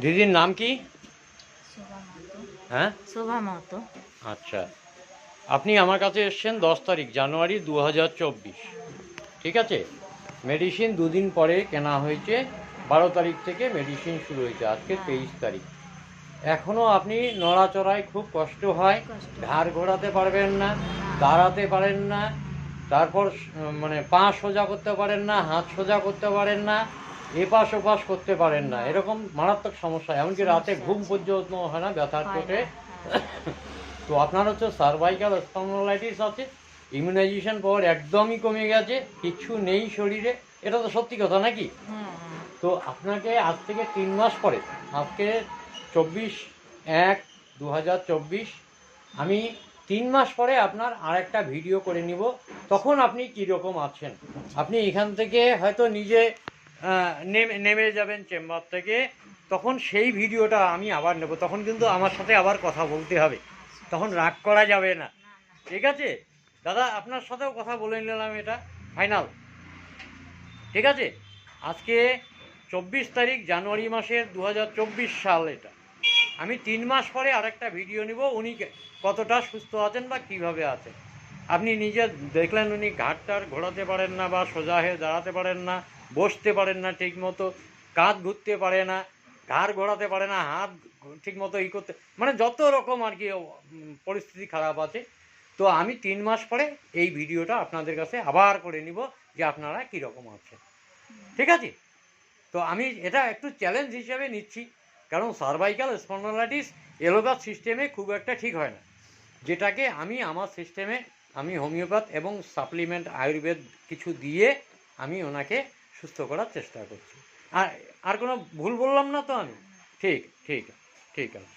দিদির নাম কি? শোভা মাহাতো। হ্যাঁ, শোভা মাহাতো। আচ্ছা। আপনি আমার কাছে এসছেন 10 তারিখ জানুয়ারি 2024, হ্যাঁ, ঠিক আছে? মেডিসিন দুদিন পরে কেনা হয়েছে। হ্যাঁ, 12 তারিখ থেকে মেডিসিন শুরু হয়েছে, আজকে হ্যাঁ, 23 তারিখ। এখনও আপনি নড়াচড়ায় খুব কষ্ট হয়, কষ্ট হয়। ঘাড় ঘোরাতে পারবেন না, না। দাঁড়াতে পারেন না, হুম, তারপর মানে পা সোজা করতে পারেন না, হাত সোজা করতে পারেন না, এপাশ ওপাশ করতে পারেন না, না। এরকম মারাত্মক সমস্যা, এমনকি রাতে সমস্যা ঘুম আছে। পর্যন্ত হয় না ব্যথার হয় চোটে। না। হ্যাঁ। তো আপনার হচ্ছে সার্ভাইকাল স্পন্ডলাইটিস আছে, ইমিউনাইজেশন পাওয়ার একদমই কমে গেছে, কিছু নেই শরীরে। এটা তো সত্যি কথা নাকি? হ্যাঁ, হ্যাঁ। তো আপনাকে আজ থেকে 3 মাস পরে, আজকে 24/1/2024, আমি 3 মাস পরে আপনার আর একটা ভিডিও করে নিব। তখন আপনি কীরকম আছেন, আপনি এখান থেকে হয়তো নিজে নেমে নেমে যাবেন চেম্বার থেকে। তখন সেই ভিডিওটা আমি আবার নেব, তখন কিন্তু আমার সাথে আবার কথা বলতে হবে, আচ্ছা, তখন আচ্ছা। রাগ করা যাবে না। না, না। ঠিক আছে দাদা, আপনার সাথেও কথা বলে নিলাম, এটা ফাইনাল। ঠিক আছে, আজকে 24 তারিখ জানুয়ারি মাসের 2024 সাল। এটা আমি 3 মাস পরে আরেকটা ভিডিও নিব, উনি কতটা সুস্থ আছেন বা কিভাবে আছেন। আপনি নিজে দেখলেন উনি ঘাটটার ঘোরাতে পারেন না, বা সোজা হয়ে দাঁড়াতে পারেন না, বসতে পারেন না ঠিক মতো, কাঁধ ঘুরতে পারে না, ঘাড় ঘোরাতে পারে না, হাত ঠিক মতো করতে, মানে যত রকম আর কি পরিস্থিতি খারাপ আছে। তো আমি 3 মাস পরে এই ভিডিওটা আপনাদের কাছে আবার করে নিব, যে আপনারা কীরকম আছেন। ঠিক আছে? তো আমি এটা একটু চ্যালেঞ্জ হিসেবে নিচ্ছি, কারণ সার্ভাইকাল স্পন্ডলাইটিস এলোপ্যাথ সিস্টেমে খুব একটা ঠিক হয় না, যেটাকে আমি আমার সিস্টেমে, আমি হোমিওপ্যাথ এবং সাপ্লিমেন্ট আয়ুর্বেদ কিছু দিয়ে আমি ওনাকে সুস্থ করার চেষ্টা করছি। আর আর কোনো ভুল বললাম না তো না, আমি? না। ঠিক ঠিক ঠিক আছে।